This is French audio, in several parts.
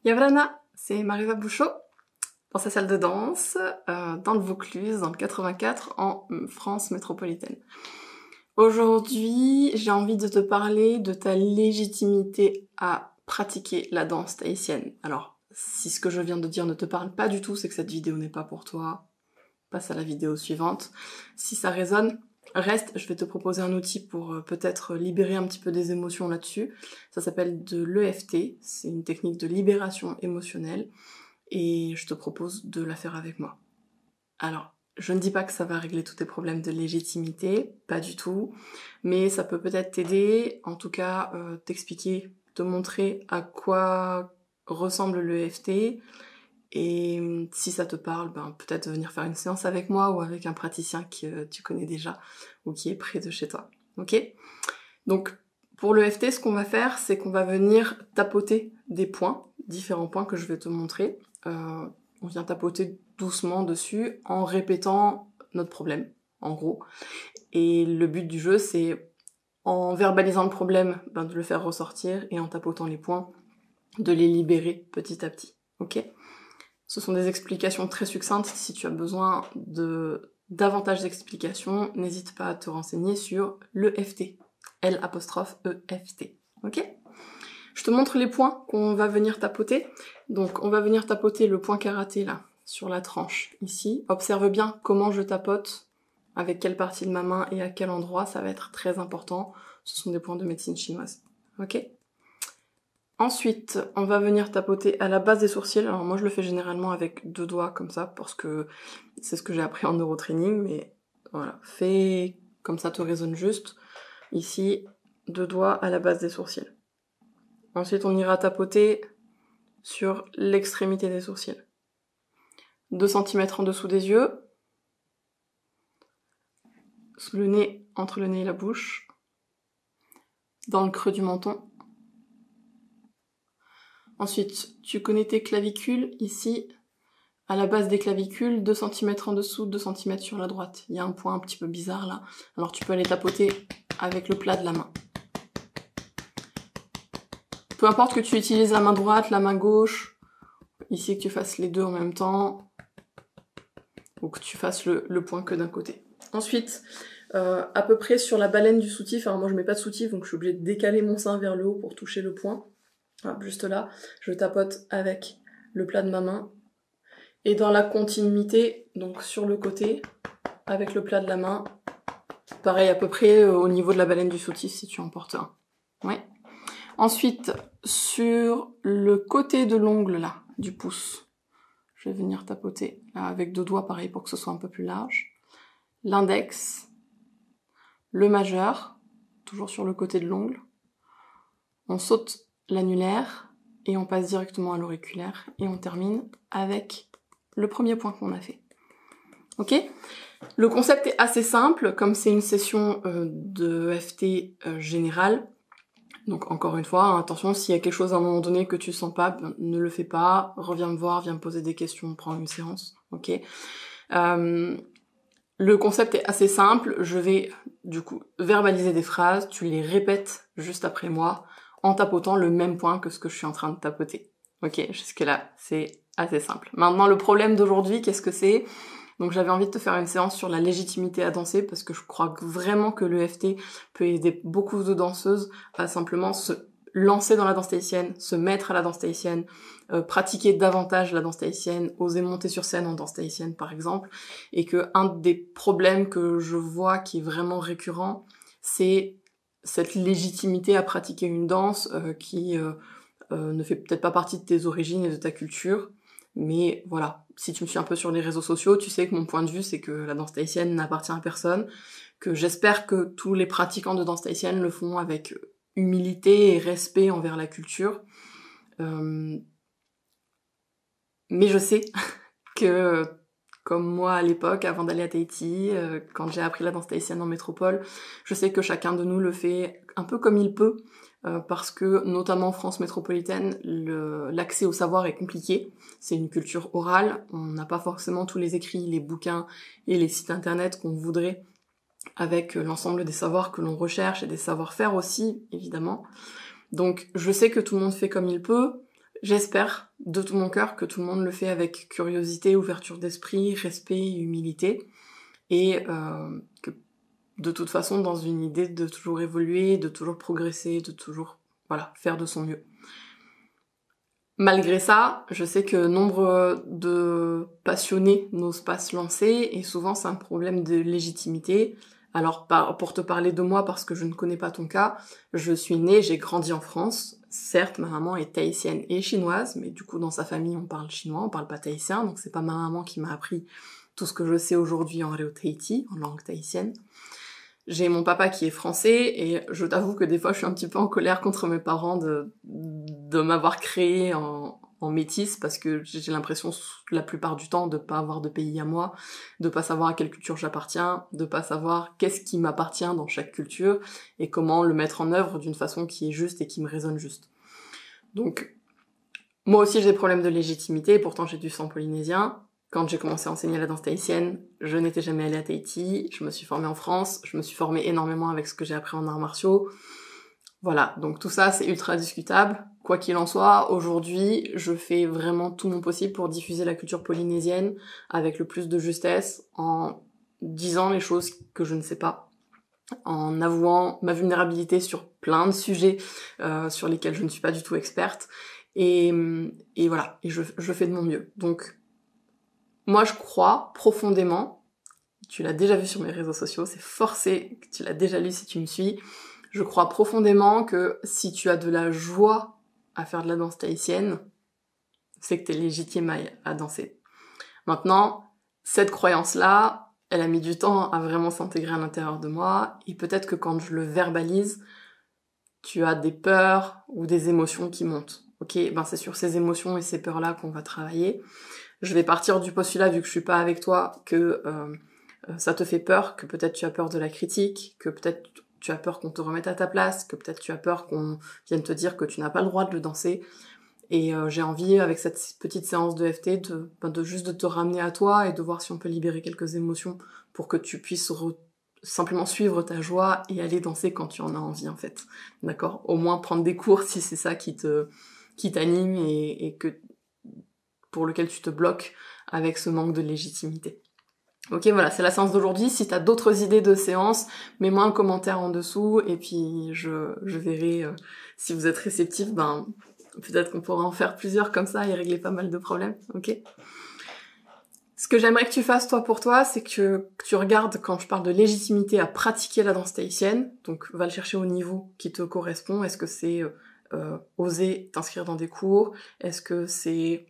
Yavrana, c'est Mariva Bouchot, dans sa salle de danse, dans le Vaucluse, dans le 84, en France métropolitaine. Aujourd'hui, j'ai envie de te parler de ta légitimité à pratiquer la danse tahitienne. Alors, si ce que je viens de dire ne te parle pas du tout, c'est que cette vidéo n'est pas pour toi. Passe à la vidéo suivante. Si ça résonne, reste, je vais te proposer un outil pour peut-être libérer un petit peu des émotions là-dessus. Ça s'appelle de l'EFT, c'est une technique de libération émotionnelle, et je te propose de la faire avec moi. Alors, je ne dis pas que ça va régler tous tes problèmes de légitimité, pas du tout, mais ça peut peut-être t'aider, en tout cas t'expliquer, te montrer à quoi ressemble l'EFT, et si ça te parle, peut-être venir faire une séance avec moi ou avec un praticien que tu connais déjà ou qui est près de chez toi. Ok ? Donc, pour l'EFT, ce qu'on va faire, c'est qu'on va venir tapoter des points, différents points que je vais te montrer. On vient tapoter doucement dessus en répétant notre problème, en gros. Et le but du jeu, c'est en verbalisant le problème, de le faire ressortir, et en tapotant les points, de les libérer petit à petit. Ok ? Ce sont des explications très succinctes. Si tu as besoin de davantage d'explications, n'hésite pas à te renseigner sur l'EFT. L''EFT. Ok ? Je te montre les points qu'on va venir tapoter. Donc, on va venir tapoter le point karaté, là, sur la tranche, ici. Observe bien comment je tapote, avec quelle partie de ma main et à quel endroit. Ça va être très important. Ce sont des points de médecine chinoise. Ok ? Ensuite, on va venir tapoter à la base des sourcils. Alors moi, je le fais généralement avec 2 doigts comme ça, parce que c'est ce que j'ai appris en neurotraining, mais voilà, fais comme ça te résonne juste. Ici, 2 doigts à la base des sourcils. Ensuite, on ira tapoter sur l'extrémité des sourcils. 2 cm en dessous des yeux. Sous le nez, entre le nez et la bouche. Dans le creux du menton. Ensuite, tu connais tes clavicules, ici, à la base des clavicules, 2 cm en dessous, 2 cm sur la droite. Il y a un point un petit peu bizarre là, alors tu peux aller tapoter avec le plat de la main. Peu importe que tu utilises la main droite, la main gauche, ici que tu fasses les deux en même temps, ou que tu fasses le point que d'un côté. Ensuite, à peu près sur la baleine du soutif, alors moi je mets pas de soutif, donc je suis obligée de décaler mon sein vers le haut pour toucher le point. Voilà, juste là, je tapote avec le plat de ma main. Et dans la continuité, donc sur le côté, avec le plat de la main, pareil à peu près au niveau de la baleine du soutif si tu en portes un. Ouais. Ensuite, sur le côté de l'ongle là, du pouce, je vais venir tapoter là, avec 2 doigts pareil pour que ce soit un peu plus large. L'index, le majeur, toujours sur le côté de l'ongle. On saute l'annulaire et on passe directement à l'auriculaire et on termine avec le premier point qu'on a fait. Ok ? Le concept est assez simple, comme c'est une session de EFT générale. Donc encore une fois, attention, s'il y a quelque chose à un moment donné que tu sens pas, ne le fais pas, reviens me voir, viens me poser des questions, prends une séance. Ok ? Le concept est assez simple, je vais du coup verbaliser des phrases, tu les répètes juste après moi, en tapotant le même point que ce que je suis en train de tapoter. Ok, jusque-là, c'est assez simple. Maintenant, le problème d'aujourd'hui, qu'est-ce que c'est ? Donc j'avais envie de te faire une séance sur la légitimité à danser, parce que je crois vraiment que l'EFT peut aider beaucoup de danseuses à simplement se lancer dans la danse tahitienne, se mettre à la danse tahitienne, pratiquer davantage la danse tahitienne, oser monter sur scène en danse tahitienne par exemple, et que un des problèmes que je vois qui est vraiment récurrent, c'est cette légitimité à pratiquer une danse qui ne fait peut-être pas partie de tes origines et de ta culture, mais voilà, si tu me suis un peu sur les réseaux sociaux, tu sais que mon point de vue c'est que la danse tahitienne n'appartient à personne, que j'espère que tous les pratiquants de danse tahitienne le font avec humilité et respect envers la culture. Mais je sais que, comme moi à l'époque, avant d'aller à Tahiti, quand j'ai appris la danse tahitienne en métropole, je sais que chacun de nous le fait un peu comme il peut, parce que, notamment en France métropolitaine, l'accès au savoir est compliqué. C'est une culture orale, on n'a pas forcément tous les écrits, les bouquins et les sites internet qu'on voudrait, avec l'ensemble des savoirs que l'on recherche et des savoir-faire aussi, évidemment. Donc je sais que tout le monde fait comme il peut. j'espère de tout mon cœur que tout le monde le fait avec curiosité, ouverture d'esprit, respect et humilité, et que de toute façon dans une idée de toujours évoluer, de toujours progresser, de toujours faire de son mieux. Malgré ça, je sais que nombre de passionnés n'osent pas se lancer, et souvent c'est un problème de légitimité. Alors pour te parler de moi, parce que je ne connais pas ton cas, je suis née, j'ai grandi en France. Certes, ma maman est tahitienne et chinoise, mais du coup dans sa famille on parle chinois, on parle pas tahitien, donc c'est pas ma maman qui m'a appris tout ce que je sais aujourd'hui en Réo-Tahiti, en langue tahitienne. J'ai mon papa qui est français, et je t'avoue que des fois je suis un petit peu en colère contre mes parents de m'avoir créé en métisse, parce que j'ai l'impression la plupart du temps de pas avoir de pays à moi, de pas savoir à quelle culture j'appartiens, de pas savoir qu'est-ce qui m'appartient dans chaque culture, et comment le mettre en œuvre d'une façon qui est juste et qui me résonne juste. Donc, moi aussi j'ai des problèmes de légitimité, et pourtant j'ai du sang polynésien. Quand j'ai commencé à enseigner la danse tahitienne, je n'étais jamais allée à Tahiti, je me suis formée en France, je me suis formée énormément avec ce que j'ai appris en arts martiaux. Voilà, donc tout ça c'est ultra discutable. Quoi qu'il en soit, aujourd'hui, je fais vraiment tout mon possible pour diffuser la culture polynésienne avec le plus de justesse, en disant les choses que je ne sais pas, en avouant ma vulnérabilité sur plein de sujets sur lesquels je ne suis pas du tout experte, et voilà, et je fais de mon mieux. Donc, moi, je crois profondément, tu l'as déjà vu sur mes réseaux sociaux, c'est forcé que tu l'as déjà lu si tu me suis, je crois profondément que si tu as de la joie à faire de la danse tahitienne, c'est que t'es légitime à danser. Maintenant, cette croyance-là, elle a mis du temps à vraiment s'intégrer à l'intérieur de moi, et peut-être que quand je le verbalise, tu as des peurs ou des émotions qui montent. Ok, ben c'est sur ces émotions et ces peurs-là qu'on va travailler. Je vais partir du postulat, vu que je suis pas avec toi, que ça te fait peur, que peut-être tu as peur de la critique, que peut-être tu as peur qu'on te remette à ta place, que peut-être tu as peur qu'on vienne te dire que tu n'as pas le droit de le danser. Et j'ai envie, avec cette petite séance de FT, de juste de te ramener à toi et de voir si on peut libérer quelques émotions pour que tu puisses simplement suivre ta joie et aller danser quand tu en as envie, en fait. D'accord ? Au moins prendre des cours si c'est ça qui t'anime et que pour lequel tu te bloques avec ce manque de légitimité. Ok, voilà, c'est la séance d'aujourd'hui. Si t'as d'autres idées de séance, mets-moi un commentaire en dessous, et puis je verrai si vous êtes réceptif, ben peut-être qu'on pourra en faire plusieurs comme ça et régler pas mal de problèmes, ok ? Ce que j'aimerais que tu fasses toi pour toi, c'est que tu regardes, quand je parle de légitimité à pratiquer la danse tahitienne, donc va le chercher au niveau qui te correspond. Est-ce que c'est oser t'inscrire dans des cours ? Est-ce que c'est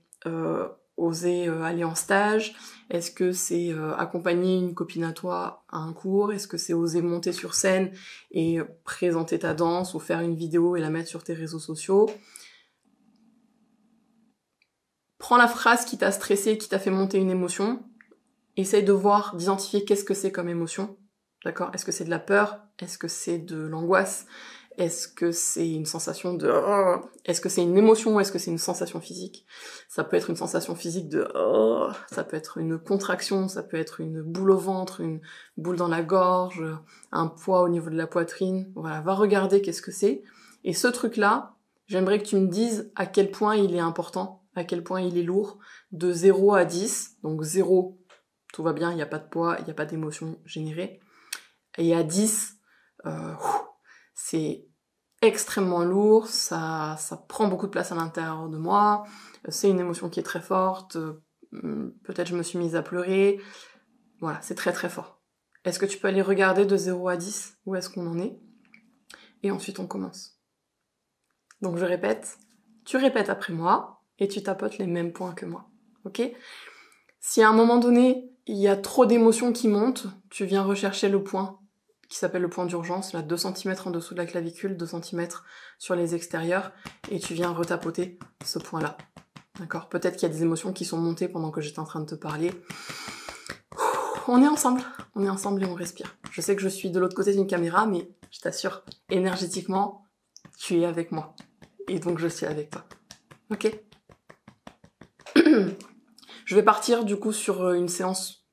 oser aller en stage? Est-ce que c'est accompagner une copine à toi à un cours? Est-ce que c'est oser monter sur scène et présenter ta danse ou faire une vidéo et la mettre sur tes réseaux sociaux? Prends la phrase qui t'a stressé, qui t'a fait monter une émotion, essaye de voir, d'identifier qu'est-ce que c'est comme émotion, d'accord ? Est-ce que c'est de la peur ? Est-ce que c'est de l'angoisse ? Est-ce que c'est une sensation de... Est-ce que c'est une émotion ou est-ce que c'est une sensation physique ? Ça peut être une sensation physique de... Ça peut être une contraction, ça peut être une boule au ventre, une boule dans la gorge, un poids au niveau de la poitrine. Voilà, va regarder qu'est-ce que c'est. Et ce truc-là, j'aimerais que tu me dises à quel point il est important, à quel point il est lourd, de 0 à 10. Donc 0, tout va bien, il n'y a pas de poids, il n'y a pas d'émotion générée. Et à 10, c'est extrêmement lourd, ça prend beaucoup de place à l'intérieur de moi, c'est une émotion qui est très forte, peut-être je me suis mise à pleurer, voilà, c'est très très fort. Est-ce que tu peux aller regarder de 0 à 10, où est-ce qu'on en est ? Et ensuite on commence. Donc je répète, tu répètes après moi, et tu tapotes les mêmes points que moi, ok ? Si à un moment donné, il y a trop d'émotions qui montent, tu viens rechercher le point qui s'appelle le point d'urgence, là 2 cm en dessous de la clavicule, 2 cm sur les extérieurs, et tu viens retapoter ce point-là. D'accord ? Peut-être qu'il y a des émotions qui sont montées pendant que j'étais en train de te parler. On est ensemble et on respire. Je sais que je suis de l'autre côté d'une caméra, mais je t'assure, énergétiquement, tu es avec moi. Et donc je suis avec toi. Ok ? Je vais partir du coup sur une séance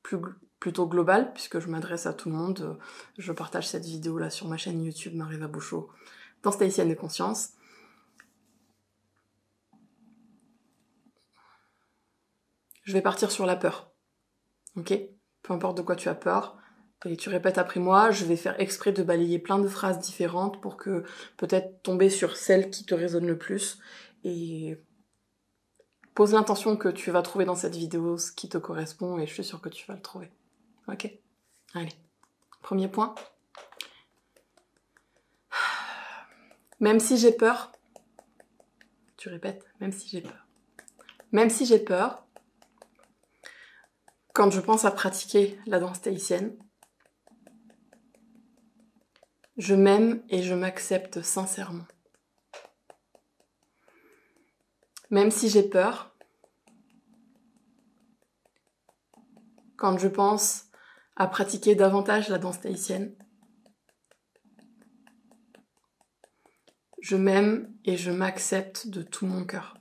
plutôt globale, puisque je m'adresse à tout le monde. Je partage cette vidéo-là sur ma chaîne YouTube Mariva Bouchot, Danse tahitienne de conscience. Je vais partir sur la peur. Ok? Peu importe de quoi tu as peur. Et tu répètes après moi, je vais faire exprès de balayer plein de phrases différentes pour que peut-être tomber sur celle qui te résonne le plus. Et pose l'intention que tu vas trouver dans cette vidéo ce qui te correspond et je suis sûre que tu vas le trouver. Ok? Allez. Premier point. Même si j'ai peur, tu répètes, même si j'ai peur. Même si j'ai peur, quand je pense à pratiquer la danse tahitienne, je m'aime et je m'accepte sincèrement. Même si j'ai peur, quand je pense à pratiquer davantage la danse tahitienne, je m'aime et je m'accepte de tout mon cœur.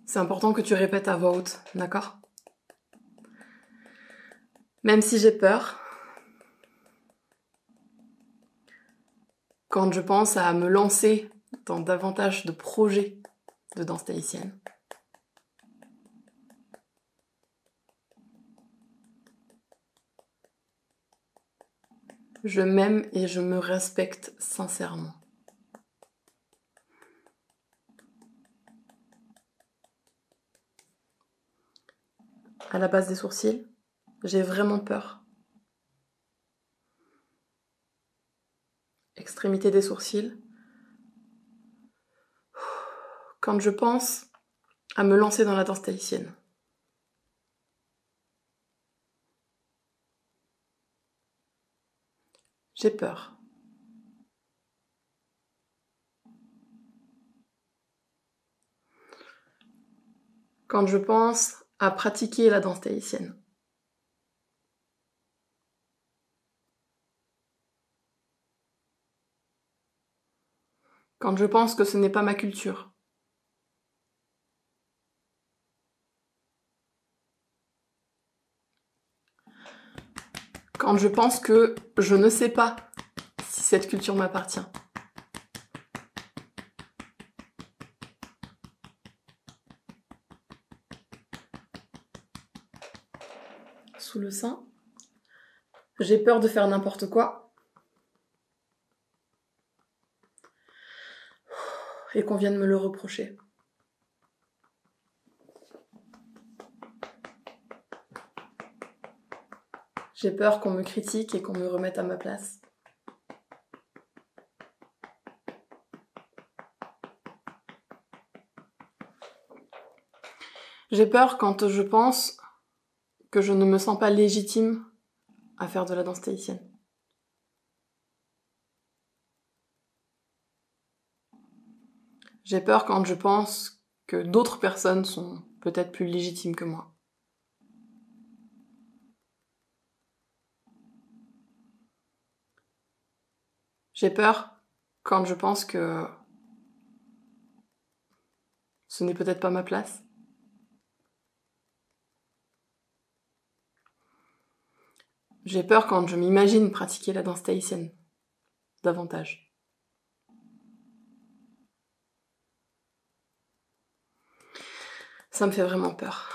C'est important que tu répètes à voix haute, d'accord? Même si j'ai peur, quand je pense à me lancer dans davantage de projets de danse tahitienne, je m'aime et je me respecte sincèrement. À la base des sourcils, j'ai vraiment peur. Extrémité des sourcils. Quand je pense à me lancer dans la danse tahitienne, j'ai peur. Quand je pense à pratiquer la danse tahitienne, quand je pense que ce n'est pas ma culture, quand je pense que je ne sais pas si cette culture m'appartient, sous le sein, j'ai peur de faire n'importe quoi et qu'on vienne me le reprocher. J'ai peur qu'on me critique et qu'on me remette à ma place. J'ai peur quand je pense que je ne me sens pas légitime à faire de la danse tahitienne. J'ai peur quand je pense que d'autres personnes sont peut-être plus légitimes que moi. J'ai peur quand je pense que ce n'est peut-être pas ma place. J'ai peur quand je m'imagine pratiquer la danse tahitienne davantage. Ça me fait vraiment peur.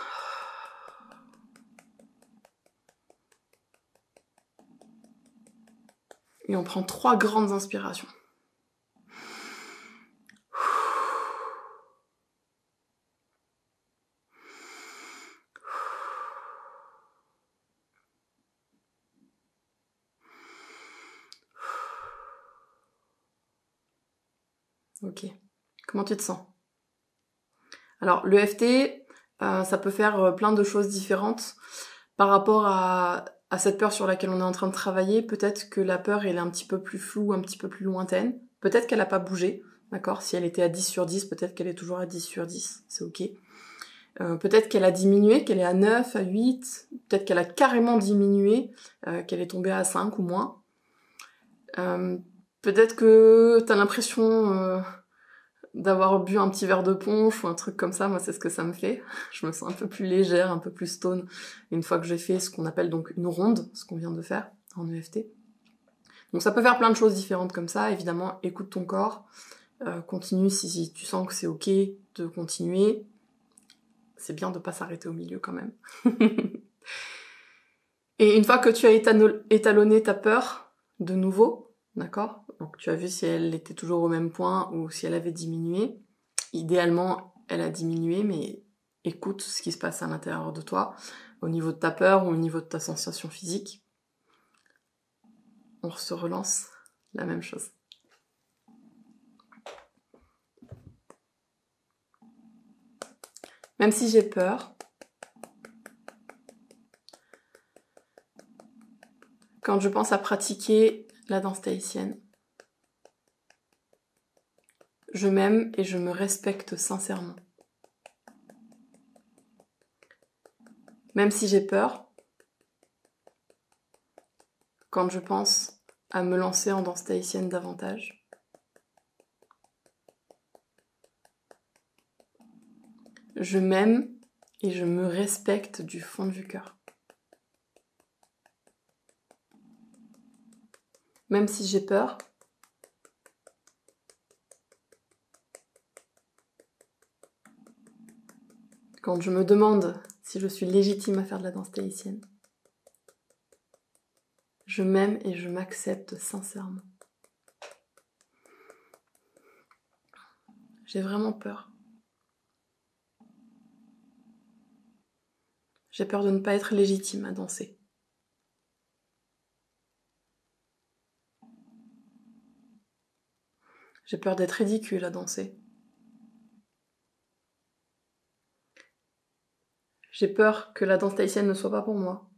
Et on prend 3 grandes inspirations. Ok. Comment tu te sens? Alors, l'EFT, ça peut faire plein de choses différentes. Par rapport à cette peur sur laquelle on est en train de travailler, peut-être que la peur, elle est un petit peu plus floue, un petit peu plus lointaine. Peut-être qu'elle n'a pas bougé, d'accord? Si elle était à 10 sur 10, peut-être qu'elle est toujours à 10 sur 10, c'est ok. Peut-être qu'elle a diminué, qu'elle est à 9, à 8, peut-être qu'elle a carrément diminué, qu'elle est tombée à 5 ou moins. Peut-être que t'as l'impression d'avoir bu un petit verre de punch ou un truc comme ça, moi c'est ce que ça me fait. Je me sens un peu plus légère, un peu plus stone une fois que j'ai fait ce qu'on appelle donc une ronde, ce qu'on vient de faire en EFT. Donc ça peut faire plein de choses différentes comme ça, évidemment écoute ton corps, continue si tu sens que c'est ok de continuer. c'est bien de pas s'arrêter au milieu quand même. Et une fois que tu as étalonné ta peur, de nouveau, d'accord? Donc tu as vu si elle était toujours au même point ou si elle avait diminué. Idéalement, elle a diminué, mais écoute ce qui se passe à l'intérieur de toi, au niveau de ta peur ou au niveau de ta sensation physique. On se relance, la même chose. Même si j'ai peur, quand je pense à pratiquer la danse tahitienne, je m'aime et je me respecte sincèrement. Même si j'ai peur, quand je pense à me lancer en danse tahitienne davantage, je m'aime et je me respecte du fond du cœur. Même si j'ai peur, quand je me demande si je suis légitime à faire de la danse tahitienne, je m'aime et je m'accepte sincèrement. J'ai vraiment peur. J'ai peur de ne pas être légitime à danser. J'ai peur d'être ridicule à danser. J'ai peur que la danse tahitienne ne soit pas pour moi.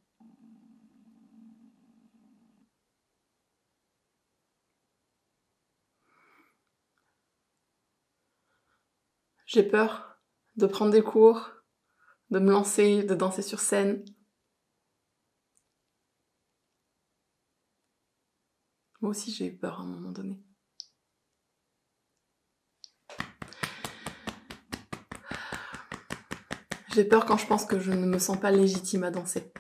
J'ai peur de prendre des cours, de me lancer, de danser sur scène. Moi aussi j'ai eu peur à un moment donné. J'ai peur quand je pense que je ne me sens pas légitime à danser.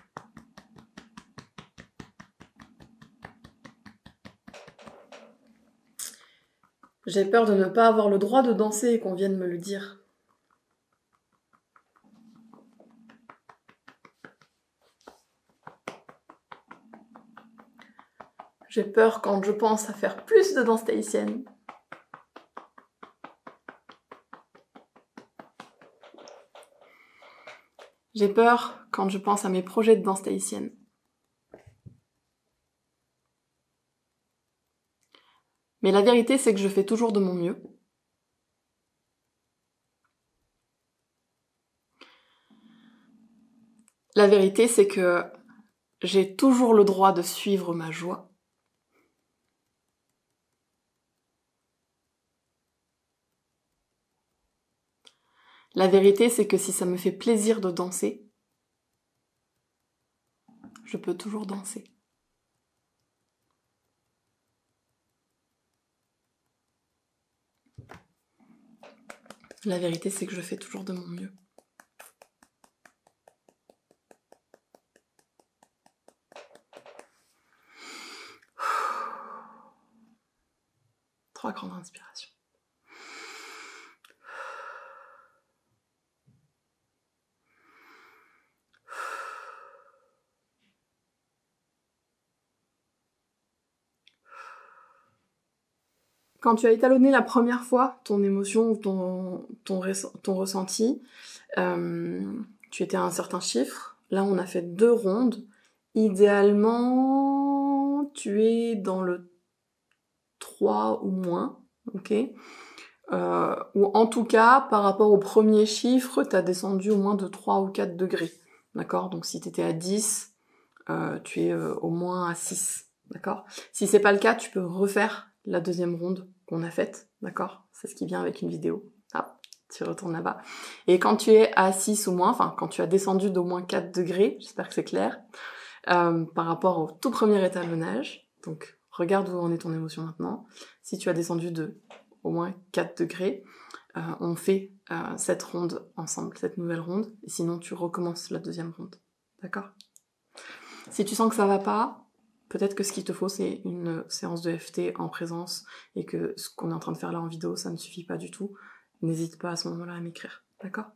J'ai peur de ne pas avoir le droit de danser et qu'on vienne me le dire. J'ai peur quand je pense à faire plus de danse tahitienne. J'ai peur quand je pense à mes projets de danse tahitienne. Mais la vérité, c'est que je fais toujours de mon mieux. La vérité, c'est que j'ai toujours le droit de suivre ma joie. La vérité, c'est que si ça me fait plaisir de danser, je peux toujours danser. La vérité, c'est que je fais toujours de mon mieux. Trois grandes inspirations. Quand tu as étalonné la première fois ton émotion ou ton ressenti, tu étais à un certain chiffre. Là, on a fait 2 rondes. Idéalement, tu es dans le 3 ou moins, ok? Ou en tout cas, par rapport au premier chiffre, tu as descendu au moins de 3 ou 4 degrés, d'accord? Donc si tu étais à 10, tu es au moins à 6, d'accord? Si c'est pas le cas, tu peux refaire la deuxième ronde qu'on a faite, d'accord? C'est ce qui vient avec une vidéo. Ah, tu retournes là-bas. Et quand tu es à 6 ou moins, enfin quand tu as descendu d'au moins 4 degrés, j'espère que c'est clair, par rapport au tout premier étalonnage, donc regarde où en est ton émotion maintenant. Si tu as descendu de au moins 4 degrés, on fait cette ronde ensemble, cette nouvelle ronde, et sinon tu recommences la deuxième ronde, d'accord? Si tu sens que ça va pas, peut-être que ce qu'il te faut c'est une séance de FT en présence, et que ce qu'on est en train de faire là en vidéo, ça ne suffit pas du tout. N'hésite pas à ce moment-là à m'écrire, d'accord?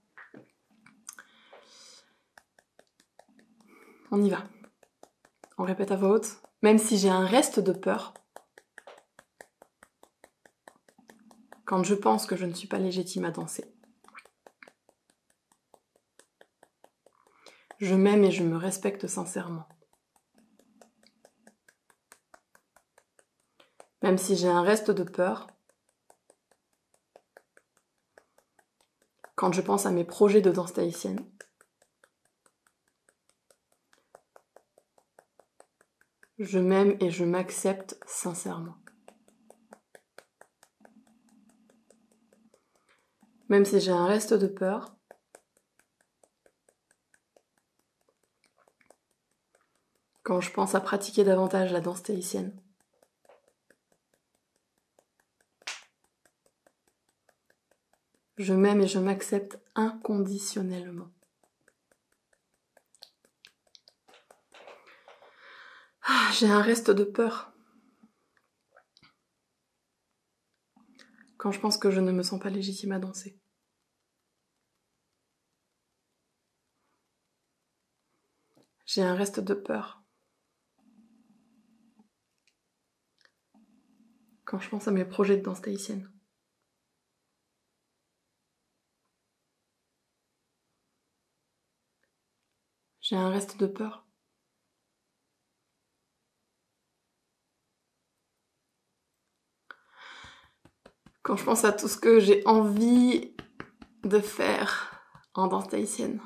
On y va. On répète à voix haute. Même si j'ai un reste de peur, quand je pense que je ne suis pas légitime à danser. Je m'aime et je me respecte sincèrement. Même si j'ai un reste de peur, quand je pense à mes projets de danse tahitienne, je m'aime et je m'accepte sincèrement. Même si j'ai un reste de peur, quand je pense à pratiquer davantage la danse tahitienne, je m'aime et je m'accepte inconditionnellement. J'ai un reste de peur. Quand je pense que je ne me sens pas légitime à danser. J'ai un reste de peur. Quand je pense à mes projets de danse tahitienne. J'ai un reste de peur. Quand je pense à tout ce que j'ai envie de faire en danse tahitienne.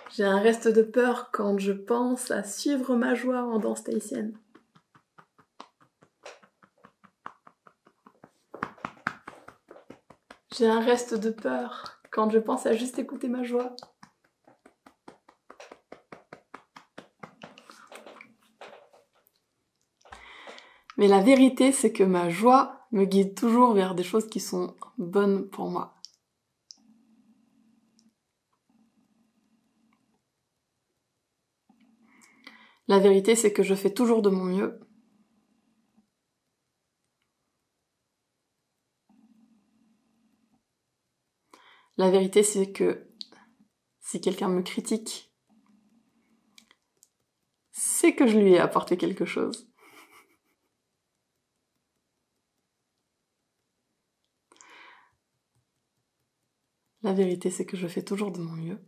J'ai un reste de peur quand je pense à suivre ma joie en danse tahitienne. J'ai un reste de peur quand je pense à juste écouter ma joie. Mais la vérité, c'est que ma joie me guide toujours vers des choses qui sont bonnes pour moi. La vérité, c'est que je fais toujours de mon mieux. La vérité, c'est que si quelqu'un me critique, c'est que je lui ai apporté quelque chose. La vérité, c'est que je fais toujours de mon mieux.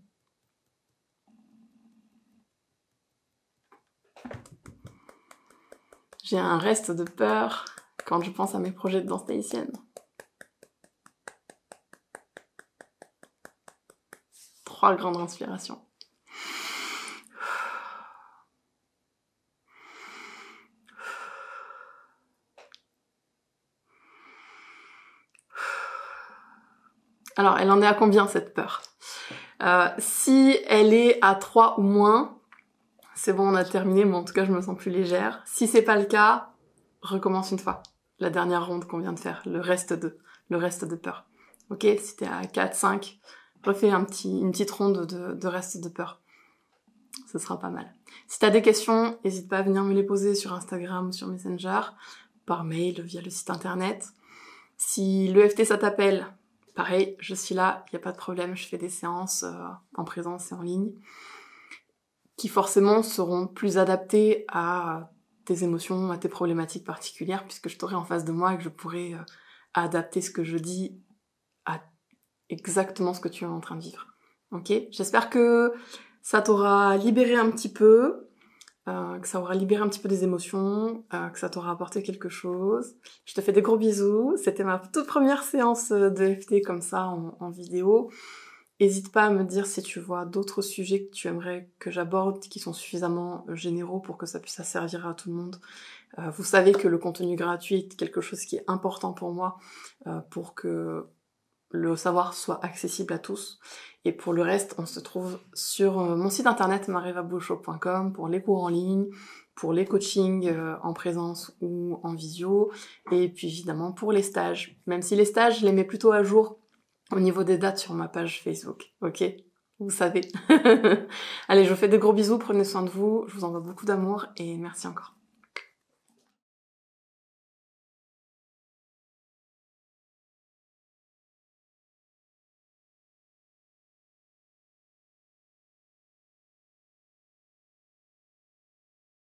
J'ai un reste de peur quand je pense à mes projets de danse tahitienne. 3 grandes inspirations. Alors, elle en est à combien cette peur ? Si elle est à 3 ou moins, c'est bon, on a terminé, mais en tout cas, je me sens plus légère. Si c'est pas le cas, recommence une fois. La dernière ronde qu'on vient de faire, le reste de peur. Ok ? Si t'es à 4, 5, refais une petite ronde de reste de peur. Ce sera pas mal. Si t'as des questions, n'hésite pas à venir me les poser sur Instagram ou sur Messenger, par mail, via le site internet. Si l'EFT ça t'appelle, pareil, je suis là, il n'y a pas de problème, je fais des séances en présence et en ligne, qui forcément seront plus adaptées à tes émotions, à tes problématiques particulières, puisque je t'aurai en face de moi et que je pourrai adapter ce que je dis à exactement ce que tu es en train de vivre. Ok ? J'espère que ça t'aura libéré un petit peu, que ça aura libéré un petit peu des émotions, que ça t'aura apporté quelque chose. Je te fais des gros bisous. C'était ma toute première séance d'EFT comme ça en vidéo. N'hésite pas à me dire si tu vois d'autres sujets que tu aimerais que j'aborde qui sont suffisamment généraux pour que ça puisse servir à tout le monde. Vous savez que le contenu gratuit est quelque chose qui est important pour moi pour que le savoir soit accessible à tous. Et pour le reste, on se trouve sur mon site internet marevaboucho.com pour les cours en ligne, pour les coachings en présence ou en visio, et puis évidemment pour les stages. Même si les stages, je les mets plutôt à jour au niveau des dates sur ma page Facebook, ok ? Vous savez. Allez, je vous fais de gros bisous, prenez soin de vous, je vous envoie beaucoup d'amour et merci encore.